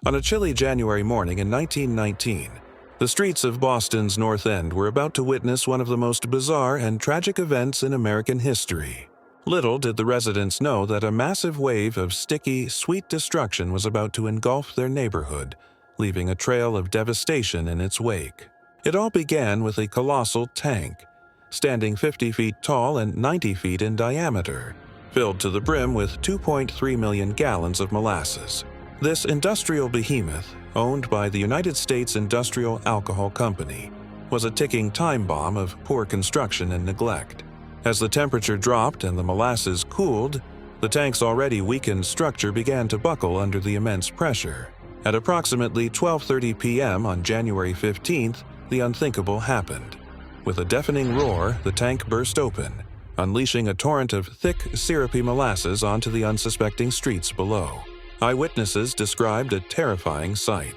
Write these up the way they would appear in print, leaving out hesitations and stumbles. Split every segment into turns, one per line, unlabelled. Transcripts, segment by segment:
On a chilly January morning in 1919, the streets of Boston's North End were about to witness one of the most bizarre and tragic events in American history. Little did the residents know that a massive wave of sticky, sweet destruction was about to engulf their neighborhood, leaving a trail of devastation in its wake. It all began with a colossal tank, standing 50 feet tall and 90 feet in diameter, filled to the brim with 2.3 million gallons of molasses. This industrial behemoth, owned by the United States Industrial Alcohol Company, was a ticking time bomb of poor construction and neglect. As the temperature dropped and the molasses cooled, the tank's already weakened structure began to buckle under the immense pressure. At approximately 12:30 p.m. on January 15th, the unthinkable happened. With a deafening roar, the tank burst open, unleashing a torrent of thick, syrupy molasses onto the unsuspecting streets below. Eyewitnesses described a terrifying sight: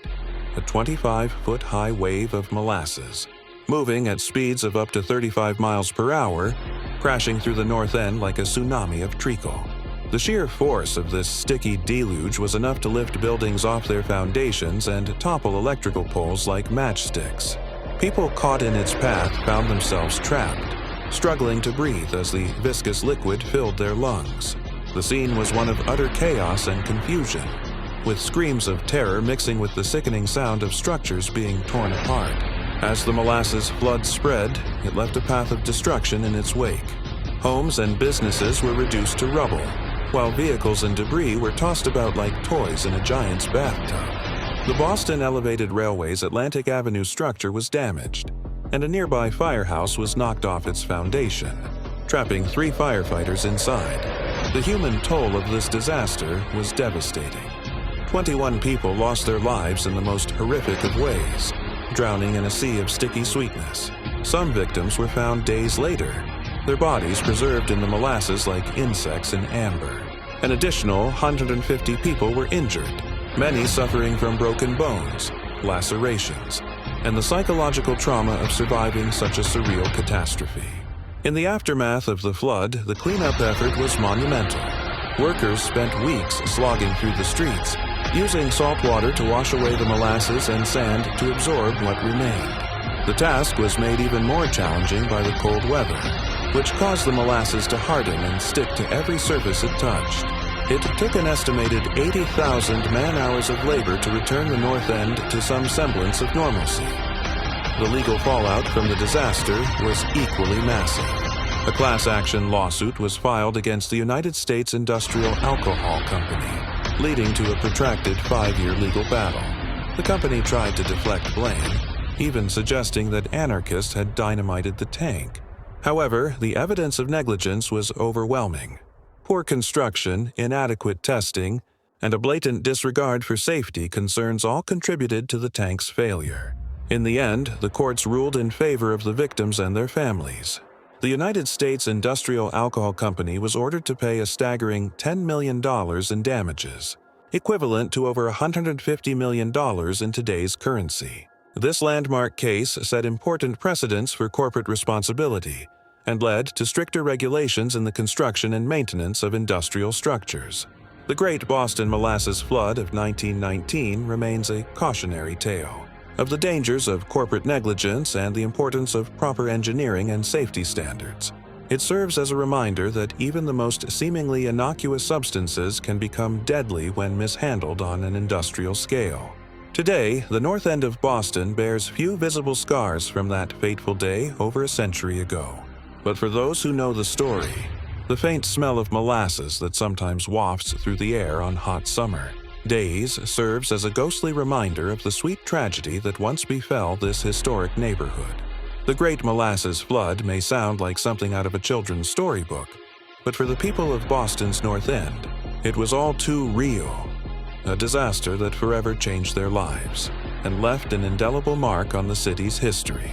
a 25-foot-high wave of molasses, moving at speeds of up to 35 miles per hour, crashing through the North End like a tsunami of treacle. The sheer force of this sticky deluge was enough to lift buildings off their foundations and topple electrical poles like matchsticks. People caught in its path found themselves trapped, struggling to breathe as the viscous liquid filled their lungs. The scene was one of utter chaos and confusion, with screams of terror mixing with the sickening sound of structures being torn apart. As the molasses flood spread, it left a path of destruction in its wake. Homes and businesses were reduced to rubble, while vehicles and debris were tossed about like toys in a giant's bathtub. The Boston Elevated Railway's Atlantic Avenue structure was damaged, and a nearby firehouse was knocked off its foundation, trapping 3 firefighters inside. The human toll of this disaster was devastating. 21 people lost their lives in the most horrific of ways, drowning in a sea of sticky sweetness. Some victims were found days later, their bodies preserved in the molasses like insects in amber. An additional 150 people were injured, many suffering from broken bones, lacerations, and the psychological trauma of surviving such a surreal catastrophe. In the aftermath of the flood, the cleanup effort was monumental. Workers spent weeks slogging through the streets, using salt water to wash away the molasses and sand to absorb what remained. The task was made even more challenging by the cold weather, which caused the molasses to harden and stick to every surface it touched. It took an estimated 80,000 man-hours of labor to return the North End to some semblance of normalcy. The legal fallout from the disaster was equally massive. A class action lawsuit was filed against the United States Industrial Alcohol Company, leading to a protracted 5-year legal battle. The company tried to deflect blame, even suggesting that anarchists had dynamited the tank. However, the evidence of negligence was overwhelming. Poor construction, inadequate testing, and a blatant disregard for safety concerns all contributed to the tank's failure. In the end, the courts ruled in favor of the victims and their families. The United States Industrial Alcohol Company was ordered to pay a staggering $10 million in damages, equivalent to over $150 million in today's currency. This landmark case set important precedents for corporate responsibility and led to stricter regulations in the construction and maintenance of industrial structures. The Great Boston Molasses Flood of 1919 remains a cautionary tale of the dangers of corporate negligence and the importance of proper engineering and safety standards. It serves as a reminder that even the most seemingly innocuous substances can become deadly when mishandled on an industrial scale. Today, the North End of Boston bears few visible scars from that fateful day over a century ago. But for those who know the story, the faint smell of molasses that sometimes wafts through the air on hot summer days serves as a ghostly reminder of the sweet tragedy that once befell this historic neighborhood. The Great Molasses Flood may sound like something out of a children's storybook, but for the people of Boston's North End, it was all too real. A disaster that forever changed their lives and left an indelible mark on the city's history.